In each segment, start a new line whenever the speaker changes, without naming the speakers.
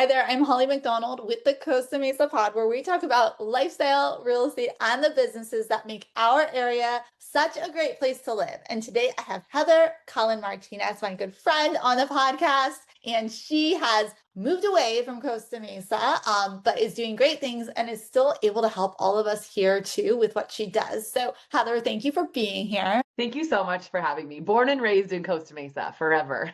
Hi there, I'm Holly McDonald with the Costa Mesa Pod, where we talk about lifestyle, real estate, and the businesses that make our area such a great place to live. And today I have Heather Cullen Martinez, my good friend, on the podcast, and she has moved away from Costa Mesa, but is doing great things and is still able to help all of us here too with what she does. So, Heather, thank you for being here.
Thank you so much for having me. Born and raised in Costa Mesa forever.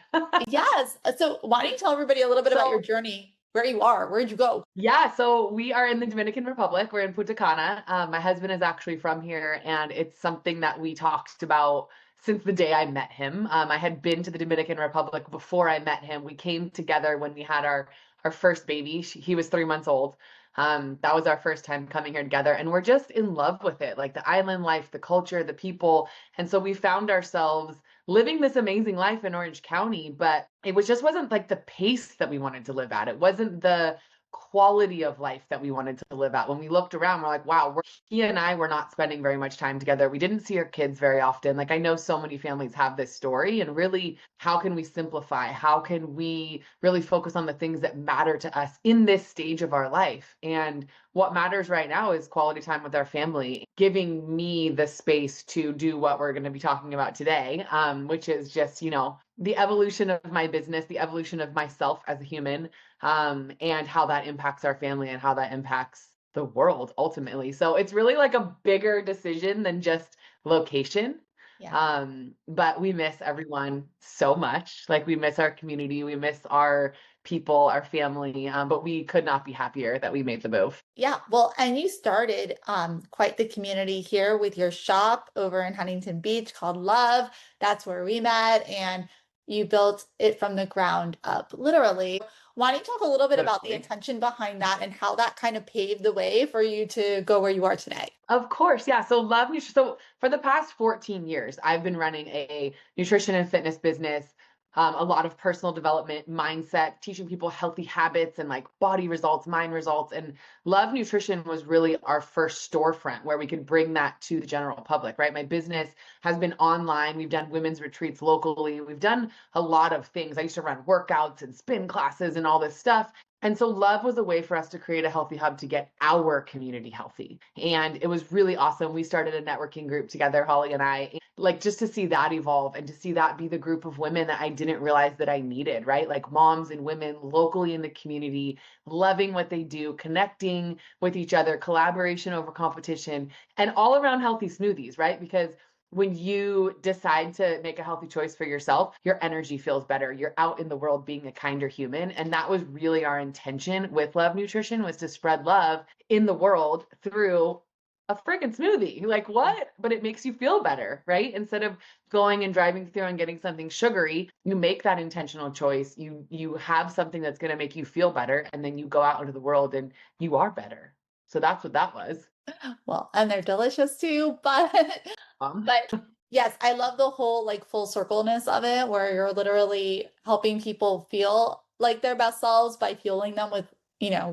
Yes. So, why don't you tell everybody a little bit about your
So,
journey, where you are, where'd you go?
yeah, so we are in the Dominican Republic. We're in Punta Cana. My husband is actually from here, and it's something that we talked about since the day I met him. I had been to the Dominican Republic before I met him. We came together when we had our first baby. He was 3 months old. That was our first time coming here together, and we're just in love with it, like the island life, the culture, the people. And so we found ourselves living this amazing life in Orange County, but it was just wasn't like the pace that we wanted to live at. It wasn't the quality of life that we wanted to live at. When we looked around, we're like, wow, he and I were not spending very much time together. We didn't see our kids very often. Like, I know so many families have this story, and really, how can we simplify? How can we really focus on the things that matter to us in this stage of our life? And what matters right now is quality time with our family, giving me the space to do what we're going to be talking about today, which is just, the evolution of my business, the evolution of myself as a human, and how that impacts our family and how that impacts the world ultimately. So it's really like a bigger decision than just location.
Yeah.
But we miss everyone so much. Like, we miss our community, we miss our people, our family. But we could not be happier that we made the move.
Yeah, well, and you started quite the community here with your shop over in Huntington Beach called Love. That's where we met, and you built it from the ground up, literally. Why don't you talk a little bit about the
Literally.
intention behind that and how that kind of paved the way for you to go where you are today?
Of course, yeah. So Love Nutrition. So for the past 14 years, I've been running a nutrition and fitness business, a lot of personal development, mindset, teaching people healthy habits and like body results, mind results. And Love Nutrition was really our first storefront where we could bring that to the general public, right? My business has been online. We've done women's retreats locally. We've done a lot of things. I used to run workouts and spin classes and all this stuff. And so Love was a way for us to create a healthy hub to get our community healthy. And it was really awesome. We started a networking group together, Holly and I, like, just to see that evolve and to see that be the group of women that I didn't realize that I needed, right? Like, moms and women locally in the community, loving what they do, connecting with each other, collaboration over competition, and all around healthy smoothies, right? Because when you decide to make a healthy choice for yourself, your energy feels better. You're out in the world being a kinder human. And that was really our intention with Love Nutrition, was to spread love in the world through a freaking smoothie. Like, what? But it makes you feel better, right? Instead of going and driving through and getting something sugary, you make that intentional choice. You have something that's going to make you feel better, and then you go out into the world and you are better. So that's what that was.
Well, and they're delicious too, but
Um,
but yes, I love the whole like full circleness of it where you're literally helping people feel like their best selves by fueling them with,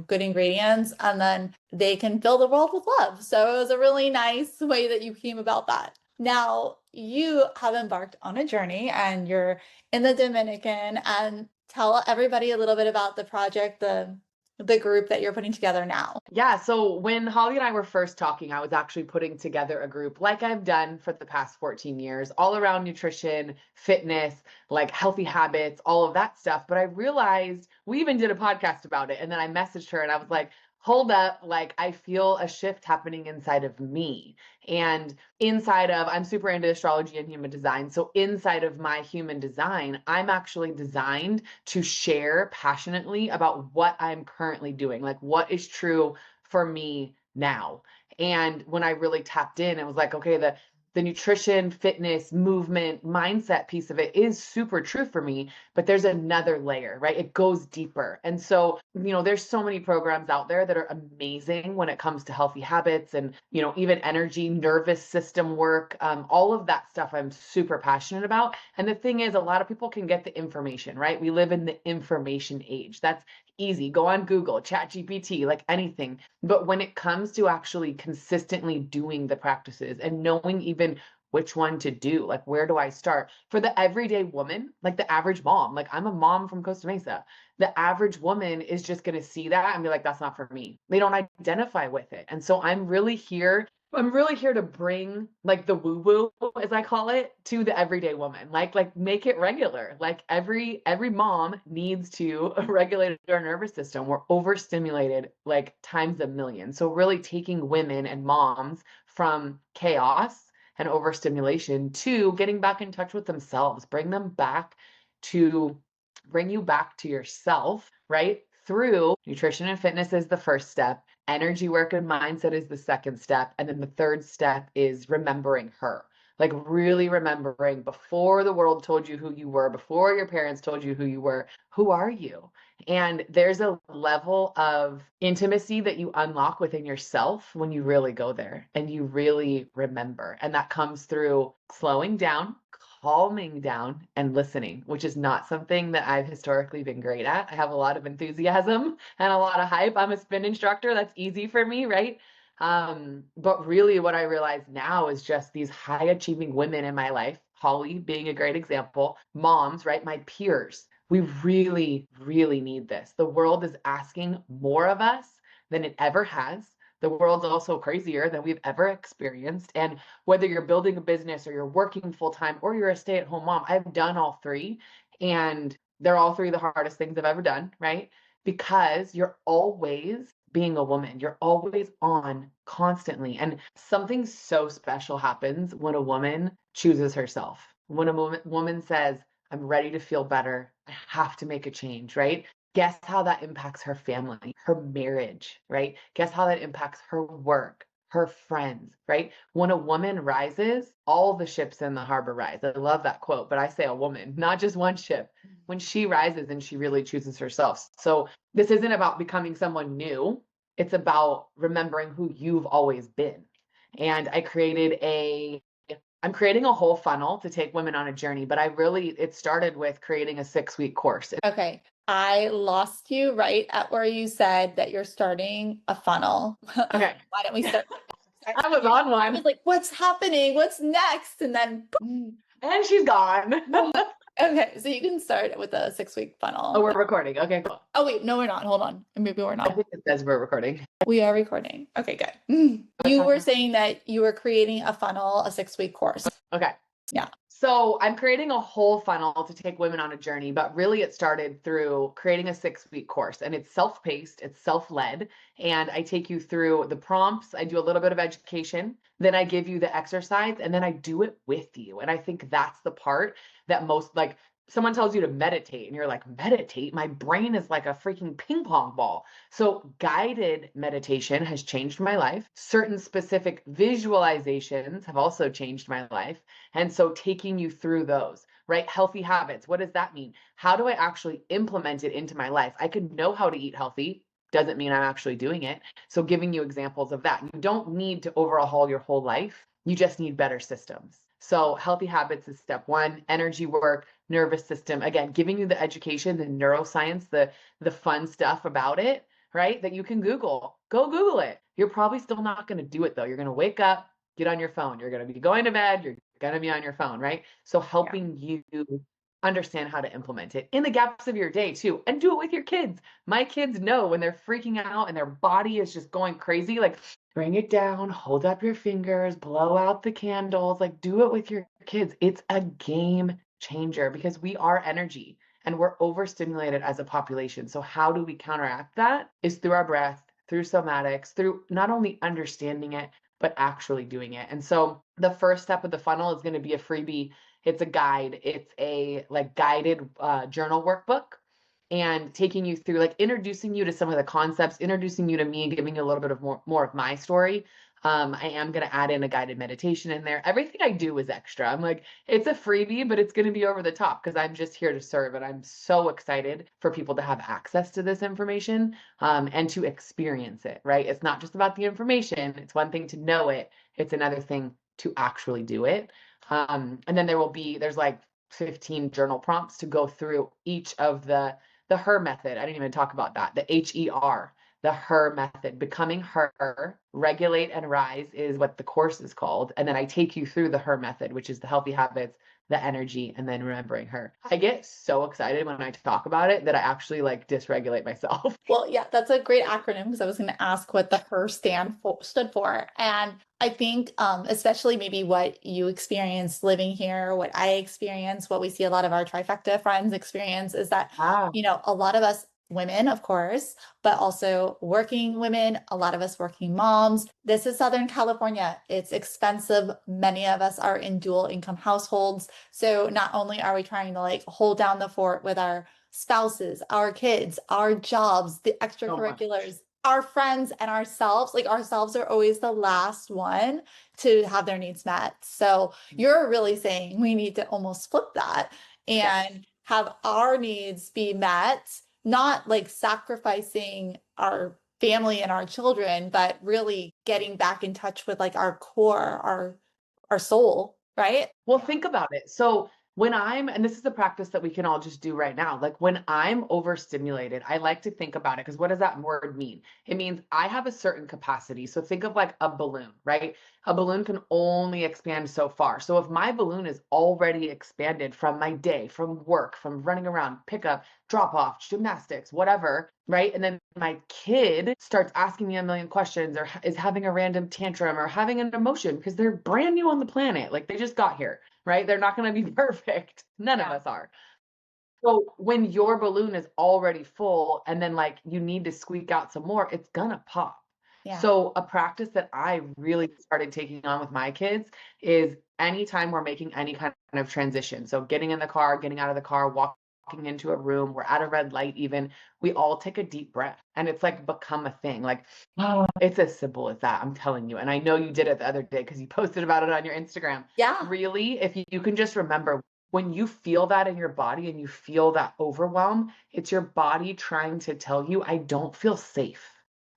good ingredients, and then they can fill the world with love. So it was a really nice way that you came about that. Now, you have embarked on a journey and you're in the Dominican, and tell everybody a little bit about the project, the group that you're putting together now.
Yeah, so when Holly and I were first talking, I was actually putting together a group like I've done for the past 14 years, all around nutrition, fitness, like healthy habits, all of that stuff. But I realized we even did a podcast about it. And then I messaged her and I was like, hold up, like, I feel a shift happening inside of me. And inside of, I'm super into astrology and human design. So inside of my human design, I'm actually designed to share passionately about what I'm currently doing, like what is true for me now. And when I really tapped in, it was like, okay, the nutrition, fitness, movement, mindset piece of it is super true for me, but there's another layer, right? It goes deeper. And so, there's so many programs out there that are amazing when it comes to healthy habits and, even energy, nervous system work, all of that stuff I'm super passionate about. And the thing is, a lot of people can get the information, right? We live in the information age. That's easy. Go on Google, Chat GPT, like anything. But when it comes to actually consistently doing the practices and knowing even which one to do. Like, where do I start? For the everyday woman, like the average mom, like I'm a mom from Costa Mesa. The average woman is just going to see that and be like, that's not for me. They don't identify with it. And so I'm really here to bring like the woo woo, as I call it, to the everyday woman. Like make it regular. Like every mom needs to regulate our nervous system. We're overstimulated like times a million. So really taking women and moms from chaos and overstimulation to getting back in touch with themselves, to bring you back to yourself, right? Through nutrition and fitness is the first step. Energy work and mindset is the second step. And then the third step is remembering her. Like really remembering before the world told you who you were, before your parents told you who you were, who are you? And there's a level of intimacy that you unlock within yourself when you really go there and you really remember. And that comes through slowing down, calming down, and listening, which is not something that I've historically been great at. I have a lot of enthusiasm and a lot of hype. I'm a spin instructor. That's easy for me, right? But really what I realize now is just these high achieving women in my life, Holly being a great example, moms, right? My peers. We really, really need this. The world is asking more of us than it ever has. The world's also crazier than we've ever experienced. And whether you're building a business or you're working full time or you're a stay at home mom, I've done all three. And they're all three the hardest things I've ever done, right? Because you're always being a woman, you're always on constantly. And something so special happens when a woman chooses herself. When a woman says, I'm ready to feel better, I have to make a change, right? Guess how that impacts her family, her marriage, right? Guess how that impacts her work, her friends, right? When a woman rises, all the ships in the harbor rise. I love that quote, but I say a woman, not just one ship. When she rises and she really chooses herself. So this isn't about becoming someone new. It's about remembering who you've always been. And I'm creating a whole funnel to take women on a journey, but it started with creating a 6-week course.
Okay. I lost you right at where you said that you're starting a funnel.
Okay.
Why don't we start?
I was on
I was
one
like, what's happening? What's next? And then,
and she's gone.
okay, so you can start with a 6-week
Oh,
funnel.
we're recording. Okay, cool.
Oh, wait, no, we're not. Hold on. Maybe we're
I
not.
think it says we're recording.
We are recording. Okay, good. You were saying that you were creating a funnel, a 6-week course.
Okay.
Yeah.
So I'm creating a whole funnel to take women on a journey, but really it started through creating a 6-week course, and it's self-paced, it's self-led, and I take you through the prompts. I do a little bit of education, then I give you the exercise, and then I do it with you. And I think that's the part that most, like, someone tells you to meditate and you're like, meditate? My brain is like a freaking ping pong ball. So guided meditation has changed my life. Certain specific visualizations have also changed my life. And so taking you through those, right? Healthy habits. What does that mean? How do I actually implement it into my life? I could know how to eat healthy. Doesn't mean I'm actually doing it. So giving you examples of that. You don't need to overhaul your whole life. You just need better systems. So healthy habits is step one. Energy work, nervous system. Again, giving you the education, the neuroscience, the fun stuff about it, right? That you can Google. Go Google it. You're probably still not going to do it though. You're going to wake up, get on your phone. You're going to be going to bed. You're going to be on your phone, right? So helping you understand how to implement it in the gaps of your day too, and do it with your kids. My kids know when they're freaking out and their body is just going crazy, like bring it down, hold up your fingers, blow out the candles, like do it with your kids. It's a game changer because we are energy and we're overstimulated as a population. So how do we counteract that? Is through our breath, through somatics, through not only understanding it, but actually doing it. And so the first step of the funnel is going to be a freebie. It's a guide. It's a like guided journal workbook, and taking you through, like introducing you to some of the concepts, introducing you to me, and giving you a little bit of more of my story. I am going to add in a guided meditation in there. Everything I do is extra. I'm like, it's a freebie, but it's going to be over the top because I'm just here to serve. And I'm so excited for people to have access to this information and to experience it, right? It's not just about the information. It's one thing to know it. It's another thing to actually do it. And then there's like 15 journal prompts to go through each of the HER method. I didn't even talk about that. The HER, the her method. Becoming her, regulate and rise is what the course is called. And then I take you through the her method, which is the healthy habits, the energy, and then remembering her. I get so excited when I talk about it that I actually like dysregulate myself.
Well, yeah, that's a great acronym because I was going to ask what the HER stood for. And I think, especially maybe what you experience living here, what I experience, what we see a lot of our trifecta friends experience is that,
Ah,
a lot of us women, of course, but also working women, a lot of us working moms. This is Southern California. It's expensive. Many of us are in dual income households. So not only are we trying to like hold down the fort with our spouses, our kids, our jobs, the
so much.
extracurriculars, our friends, and ourselves. Like ourselves are always the last one to have their needs met. So you're really saying we need to almost flip that
Yes.
and have our needs be met, not like sacrificing our family and our children, but really getting back in touch with like our core, our soul, right?
Well, think about it. So and this is a practice that we can all just do right now. Like when I'm overstimulated, I like to think about it because what does that word mean? It means I have a certain capacity. So think of like a balloon, right? A balloon can only expand so far. So if my balloon is already expanded from my day, from work, from running around, pickup, drop off, gymnastics, whatever, right? And then my kid starts asking me a million questions or is having a random tantrum or having an emotion because they're brand new on the planet. Like they just got here, right? They're not going to be perfect. None of
Yeah.
us are. So when your balloon is already full and then like you need to squeak out some more, it's gonna pop.
Yeah.
So a practice that I really started taking on with my kids is anytime we're making any kind of transition. So getting in the car, getting out of the car, walking into a room, we're at a red light even, we all take a deep breath and it's like become a thing. Like it's as simple as that, I'm telling you. And I know you did it the other day because you posted about it on your Instagram.
Yeah.
Really, if you can just remember when you feel that in your body and you feel that overwhelm, it's your body trying to tell you, I don't feel safe,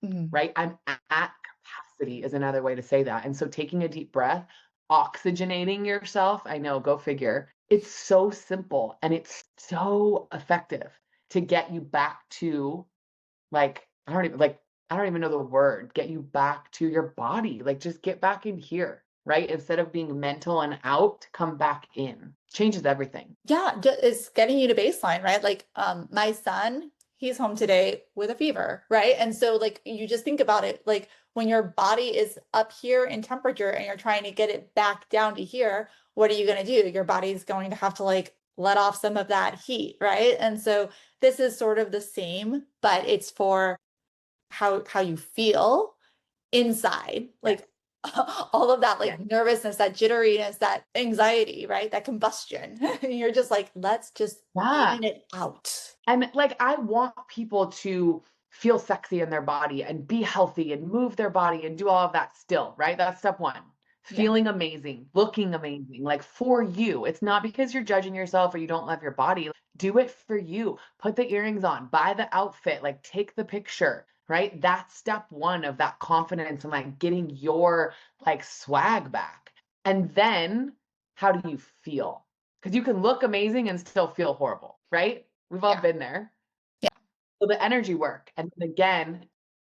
Mhm.
right? I'm at capacity, is another way to say that. And so taking a deep breath, oxygenating yourself, I know, go figure. It's so simple and it's so effective to get you back to like, I don't even know the word, get you back to your body. Like, just get back in here, right? Instead of being mental and out, come back in. Changes everything.
Yeah, it's getting you to baseline, right? Like, my son, he's home today with a fever, right? And so, like, you just think about it, like when your body is up here in temperature and you're trying to get it back down to here, what are you going to do? Your body's going to have to like let off some of that heat, right? And so this is sort of the same, but it's for how you feel inside,
Yes.
like all of that like
Yes.
nervousness, that jitteriness, that anxiety, right? That combustion. You're just like, let's just
Yeah.
even it out.
And like, I want people to feel sexy in their body and be healthy and move their body and do all of that still, right? That's step one.
Yeah.
Feeling amazing, looking amazing, like for you. It's not because you're judging yourself or you don't love your body. Do it for you. Put the earrings on, buy the outfit, like take the picture, right? That's step one of that confidence and like getting your like swag back. And then how do you feel? Because you can look amazing and still feel horrible, right? We've all
Yeah.
been there.
Yeah.
So the energy work. And then again,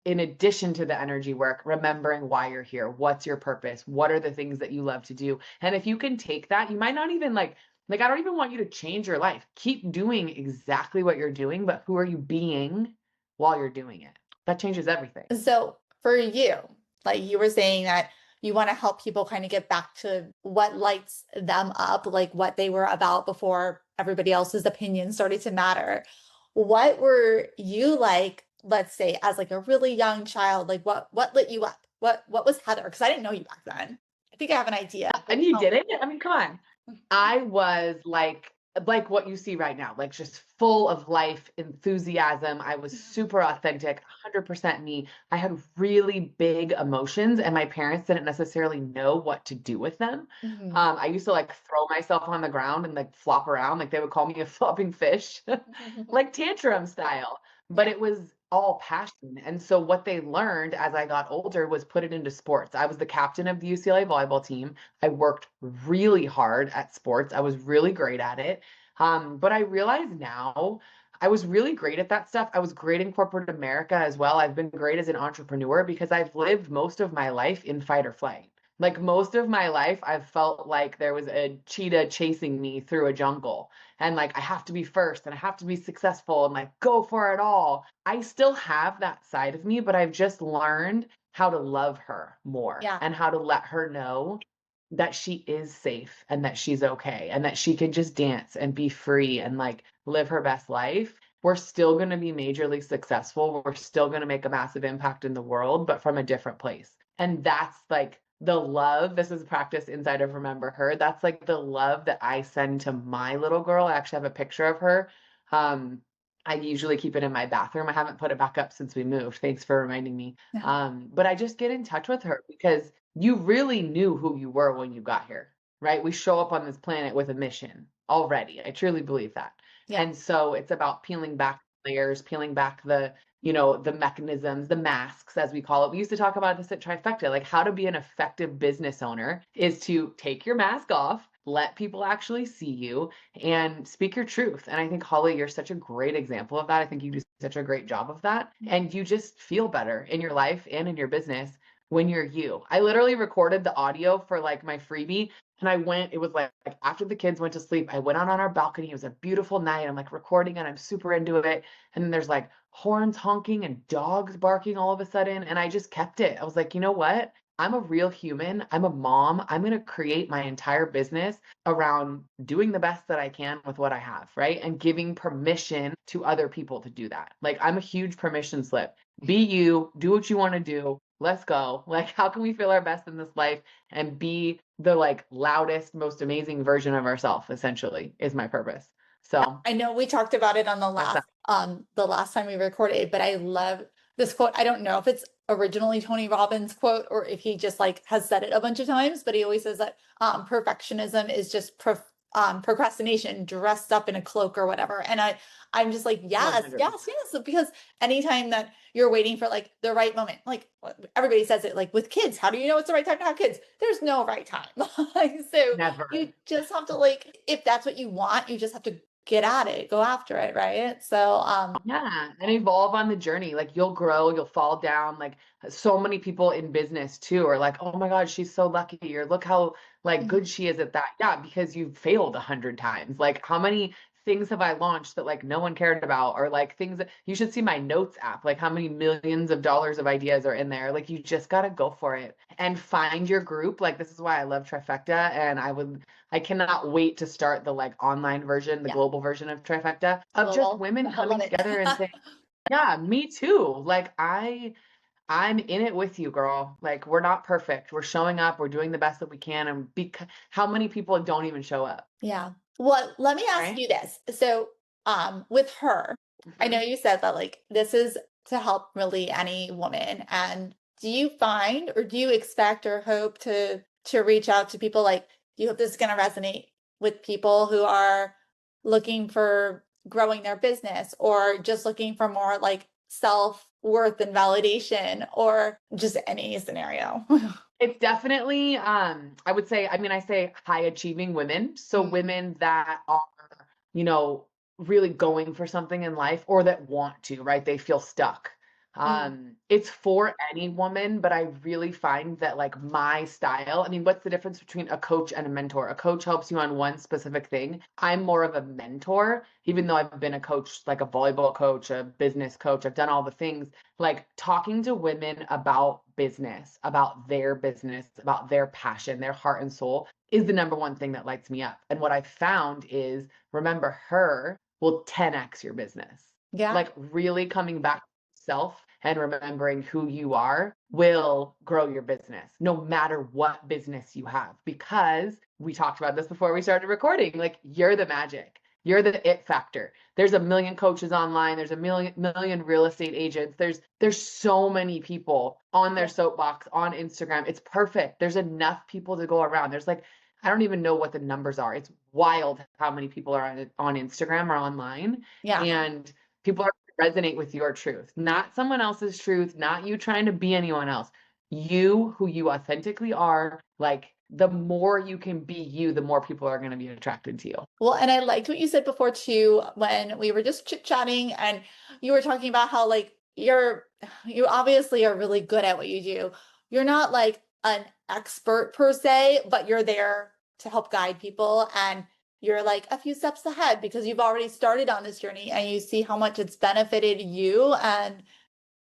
in addition to the energy work, remembering why you're here. What's your purpose? What are the things that you love to do? And if you can take that, you might not even like I don't even want you to change your life. Keep doing exactly what you're doing, but who are you being while you're doing it? That changes everything.
So for you, like you were saying that you want to help people kind of get back to what lights them up, like what they were about before everybody else's opinion started to matter. What were you like, let's say, as like a really young child? Like what lit you up? What was Heather? Because I didn't know you back then. I think I have an idea, but
And you
tell
did it? I mean, come on.
me.
I was like what you see right now, like just full of life, enthusiasm. I was super authentic, 100% me. I had really big emotions, and my parents didn't necessarily know what to do with them.
Mhm.
I used to like throw myself on the ground and like flop around, like they would call me a flopping fish, like tantrum style. But
Yeah.
it was all passion. And so what they learned as I got older was put it into sports. I was the captain of the UCLA volleyball team. I worked really hard at sports. I was really great at it. But I realize now I was really great at that stuff. I was great in corporate America as well. I've been great as an entrepreneur because I've lived most of my life in fight or flight. Like most of my life, I've felt like there was a cheetah chasing me through a jungle. And like, I have to be first and I have to be successful and like go for it all. I still have that side of me, but I've just learned how to love her more
Yeah.
and how to let her know that she is safe and that she's okay and that she can just dance and be free and like live her best life. We're still going to be majorly successful. We're still going to make a massive impact in the world, but from a different place. And that's like the love. This is practice inside of Remember Her. That's like the love that I send to my little girl. I actually have a picture of her. Um, I usually keep it in my bathroom. I haven't put it back up since we moved. Thanks for reminding me. But I just get in touch with her because you really knew who you were when you got here, right? We show up on this planet with a mission already. I truly believe that.
Yeah.
And so it's about peeling back layers, peeling back the mechanisms, the masks, as we call it. We used to talk about this at Trifecta, like how to be an effective business owner is to take your mask off, let people actually see you, and speak your truth. And I think, Holly, you're such a great example of that. I think you do such a great job of that. And you just feel better in your life and in your business when you're you. I literally recorded the audio for like my freebie and it was like after the kids went to sleep, I went out on our balcony. It was a beautiful night. I'm like recording and I'm super into it. And then there's like horns honking and dogs barking all of a sudden. And I just kept it. I was like, you know what? I'm a real human. I'm a mom. I'm going to create my entire business around doing the best that I can with what I have, right? And giving permission to other people to do that. Like, I'm a huge permission slip. Be you, do what you want to do. Let's go. Like, how can we feel our best in this life and be the like loudest, most amazing version of ourselves, essentially, is my purpose. So
I know we talked about it on
that's that.
the last time we recorded, but I love this quote. I don't know if it's originally Tony Robbins' quote or if he just like has said it a bunch of times, but he always says that perfectionism is just procrastination dressed up in a cloak or whatever. And I'm just like, yes, yes,
100%.
yes. Because anytime that you're waiting for like the right moment, like everybody says it, like with kids, how do you know it's the right time to have kids? There's no right time. Like, so you
Never.
just have to like, if that's what you want, you just have to get at it, go after it, right? So,
Yeah, and evolve on the journey. Like you'll grow, you'll fall down. Like so many people in business too are like, "Oh my God, she's so lucky," or "Look how like
mhm,
good she is at that." Yeah, because you've failed 100 times. Like how many things have I launched that like no one cared about, or like things that you should see my notes app. Like how many millions of dollars of ideas are in there. Like you just gotta go for it and find your group. Like this is why I love Trifecta, and I cannot wait to start the like online version, the
yeah,
global version of Trifecta of just
global.
women
I love
coming
it.
together and saying, "Yeah, me too." Like I'm in it with you, girl. Like we're not perfect. We're showing up, we're doing the best that we can and because how many people don't even show up,
Yeah. Well, let me ask
right?
you this. So, with her, I know
Mhm.
you said that like this is to help really any woman. And do you find or do you expect or hope to reach out to people like, do you hope this is going to resonate with people who are looking for growing their business or just looking for more like self-worth and validation or just any scenario?
It's definitely I would say, I mean, I say high achieving women. So
Mm,
women that are, you know, really going for something in life or that want to, right? They feel stuck.
mm,
It's for any woman, but I really find that like my style, I mean, what's the difference between a coach and a mentor? A coach helps you on one specific thing. I'm more of a mentor, even though I've been a coach, like a volleyball coach, a business coach, I've done all the things like talking to women about their business, about their passion, their heart and soul is the number one thing that lights me up. And what I found is Remember Her will 10x your business.
yeah.
Like really coming back to self and remembering who you are will grow your business no matter what business you have because we talked about this before we started recording. Like you're the magic. You're the it factor. There's a million coaches online. There's a million real estate agents. There's so many people on their
Yeah.
soapbox on Instagram. It's perfect. There's enough people to go around. There's like I don't even know what the numbers are. It's wild how many people are on Instagram or online,
Yeah.
and people are resonate with your truth, not someone else's truth, not you trying to be anyone else. You, who you authentically are, like the more you can be you, the more people are going to be attracted to you.
Well, and I liked what you said before too, when we were just chit-chatting and you were talking about how like you obviously are really good at what you do. You're not like an expert per se, but you're there to help guide people and you're like a few steps ahead because you've already started on this journey and you see how much it's benefited you and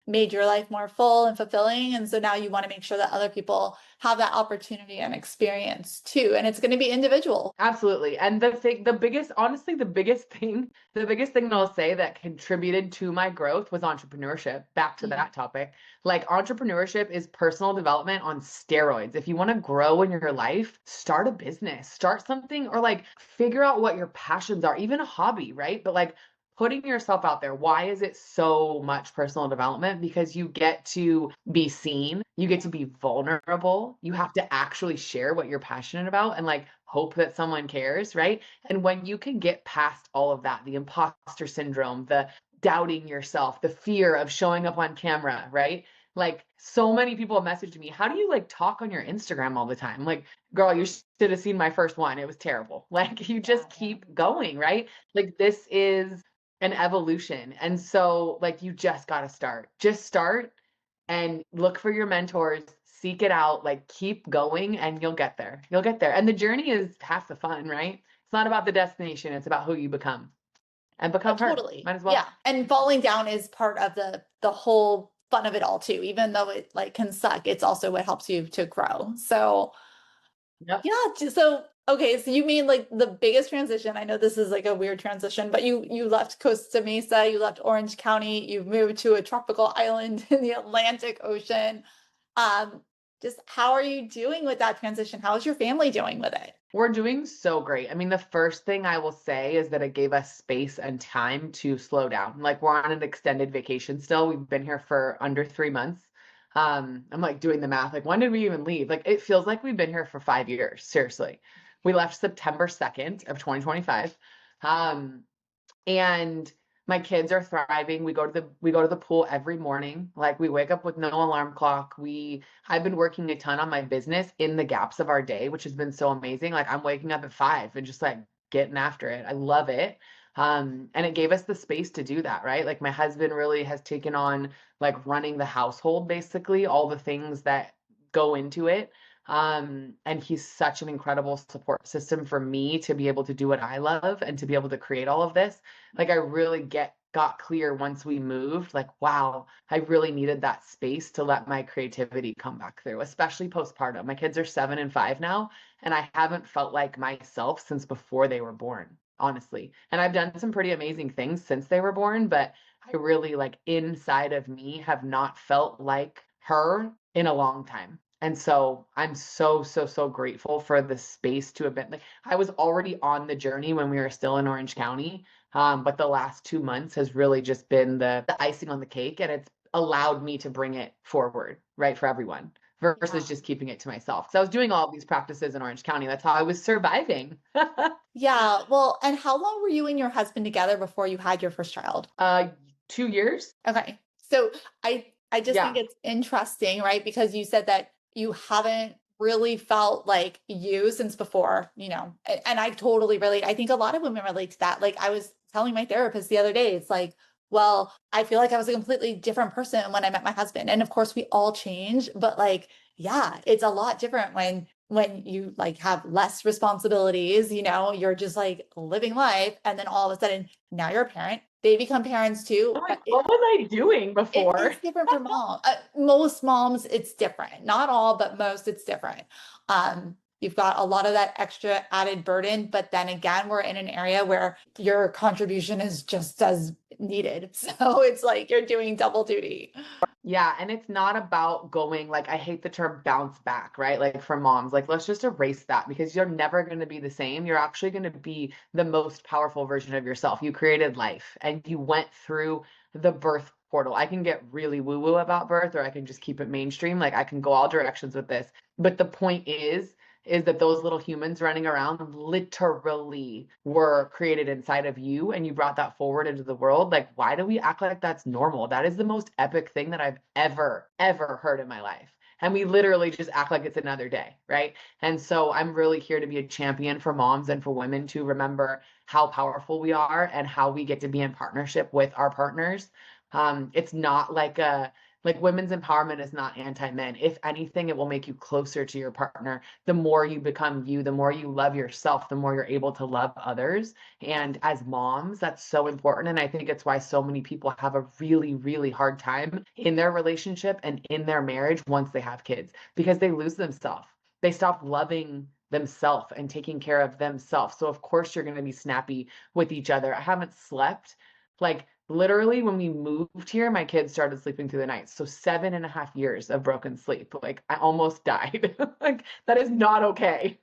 made your life more full and fulfilling. And so now you want to make sure that other people have that opportunity and experience too. And it's going to be individual.
Absolutely. And the biggest, honestly, the biggest thing that I'll say that contributed to my growth was entrepreneurship. Back to
Mm.
that topic. Like entrepreneurship is personal development on steroids. If you want to grow in your life, start a business, start something, or like figure out what your passions are, even a hobby, right? But like putting yourself out there. Why is it so much personal development? Because you get to be seen, you get to be vulnerable, you have to actually share what you're passionate about and like hope that someone cares, right? And when you can get past all of that, the imposter syndrome, the doubting yourself, the fear of showing up on camera, right? Like so many people messaged me, how do you like talk on your Instagram all the time? Like, girl, you should have seen my first one. It was terrible. Like you
Yeah,
just
yeah.
keep going, right? Like this is an evolution. And so like you just got to start. Just start and look for your mentors, seek it out, like keep going and you'll get there. You'll get there. And the journey is half the fun, right? It's not about the destination, it's about who you become. And become her.
Totally.
Might as
Yeah.
well.
And falling down is part of the whole fun of it all too. Even though it like can suck, it's also what helps you to grow. So
Yep.
yeah, so okay, so you mean like the biggest transition? I know this is like a weird transition, but you left Costa Mesa, you left Orange County, you've moved to a tropical island in the Atlantic Ocean. Um, just how are you doing with that transition? How is your family doing with it?
We're doing so great. I mean, the first thing I will say is that it gave us space and time to slow down. Like we're on an extended vacation still. We've been here for under 3 months. I'm like doing the math. Like, when did we even leave? Like, it feels like we've been here for 5 years. Seriously. We left September 2nd of 2025. Um, and my kids are thriving. We go to the pool every morning. Like we wake up with no alarm clock. I've been working a ton on my business in the gaps of our day, which has been so amazing. Like I'm waking up at 5 and just like getting after it. I love it. And it gave us the space to do that, right? Like my husband really has taken on like running the household, basically, all the things that go into it. And he's such an incredible support system for me to be able to do what I love and to be able to create all of this. Like I really got clear once we moved, like, wow, I really needed that space to let my creativity come back through, especially postpartum. My kids are 7 and 5 now, and I haven't felt like myself since before they were born, honestly. And I've done some pretty amazing things since they were born, but I really like inside of me have not felt like her in a long time. And so I'm so, so, so grateful for the space to have been like I was already on the journey when we were still in Orange County. But the last 2 months has really just been the icing on the cake, and it's allowed me to bring it forward, right, for everyone versus
Yeah.
just keeping it to myself. So I was doing all of these practices in Orange County. That's how I was surviving.
Yeah. Well, and how long were you and your husband together before you had your first child?
2 years.
Okay. So I just think
Yeah.
it's interesting, right? Because you said that you haven't really felt like you since before, and I totally relate. I think a lot of women relate to that. Like I was telling my therapist the other day, it's like, well, I feel like I was a completely different person when I met my husband. And of course we all change, but like, yeah, it's a lot different when you like have less responsibilities, you're just like living life and then all of a sudden now you're a parent. They become parents too.
I'm like, what was I doing before?
It's different for mom. Most moms, it's different. Not all, but most, it's different. You've got a lot of that extra added burden, but then again, we're in an area where your contribution is just as needed. So it's like you're doing double duty.
Yeah, and it's not about going like I hate the term bounce back, right? Like for moms, like let's just erase that because you're never going to be the same. You're actually going to be the most powerful version of yourself. You created life and you went through the birth portal. I can get really woo-woo about birth or I can just keep it mainstream. Like I can go all directions with this. But the point is that those little humans running around literally were created inside of you and you brought that forward into the world. Like, why do we act like that's normal? That is the most epic thing that I've ever heard in my life. and we literally just act like it's another day, right? And so I'm really here to be a champion for moms and for women to remember how powerful we are and how we get to be in partnership with our partners. It's not like women's empowerment is not anti-men. If anything, it will make you closer to your partner. The more you become you, the more you love yourself, the more you're able to love others. And as moms, that's so important. And I think it's why so many people have a really, really hard time in their relationship and in their marriage once they have kids because they lose themselves. They stop loving themselves and taking care of themselves. So, of course, you're going to be snappy with each other. I haven't slept like literally when we moved here, my kids started sleeping through the night. So 7.5 years of broken sleep. Like I almost died. Like that is not okay.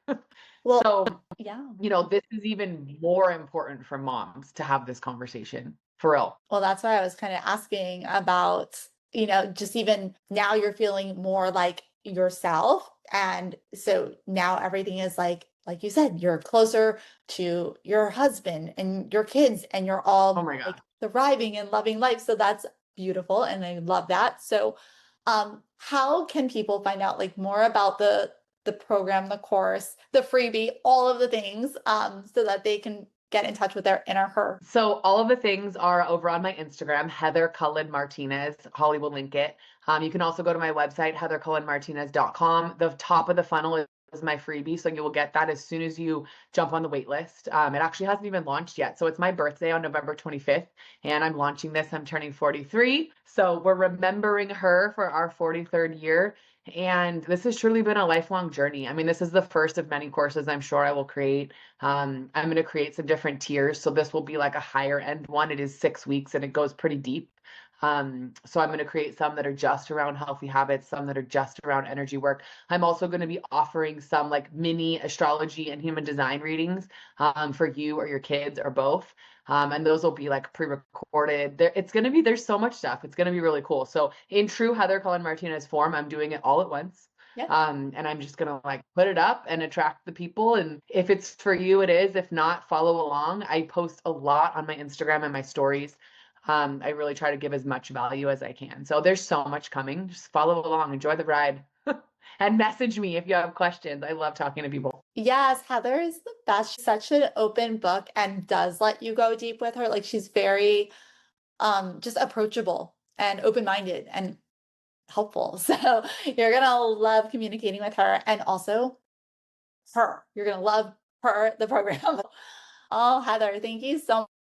Well,
So,
yeah.
this is even more important for moms to have this conversation for real.
Well, that's why I was kind of asking about, just even now you're feeling more like yourself. And so now everything is like you said, you're closer to your husband and your kids, and you're
Oh
all
my
like
God.
thriving and loving life. So that's beautiful. And I love that. So, how can people find out like more about the program, the course, the freebie, all of the things, so that they can get in touch with their inner her?
So all of the things are over on my Instagram, Heather Cullen Martinez. Holly will link it. You can also go to my website, heathercullenmartinez.com. The top of the funnel is my freebie, so you will get that as soon as you jump on the wait list. It actually hasn't even launched yet. So it's my birthday on November 25th, and I'm launching this. I'm turning 43. So we're remembering her for our 43rd year. And this has truly been a lifelong journey. I mean, this is the first of many courses I'm sure I will create. I'm going to create some different tiers. So this will be like a higher end one. It is 6 weeks and it goes pretty deep. So I'm going to create some that are just around healthy habits, some that are just around energy work. I'm also going to be offering some like mini astrology and human design readings for you or your kids or both. And those will be like pre-recorded. It's going to be, there's so much stuff. It's going to be really cool. So in true Heather Cullen Martinez form, I'm doing it all at once.
Yep.
And I'm just gonna like put it up and attract the people. And if it's for you, it is. If not, follow along. I post a lot on my Instagram and my stories. I really try to give as much value as I can. So there's so much coming. Just follow along, enjoy the ride, and message me if you have questions. I love talking to people.
Yes, Heather is the best. She's such an open book and does let you go deep with her. Like she's very just approachable and open-minded and helpful. So you're gonna love communicating with her, and also her. You're gonna love her, the program. Oh, Heather, thank you so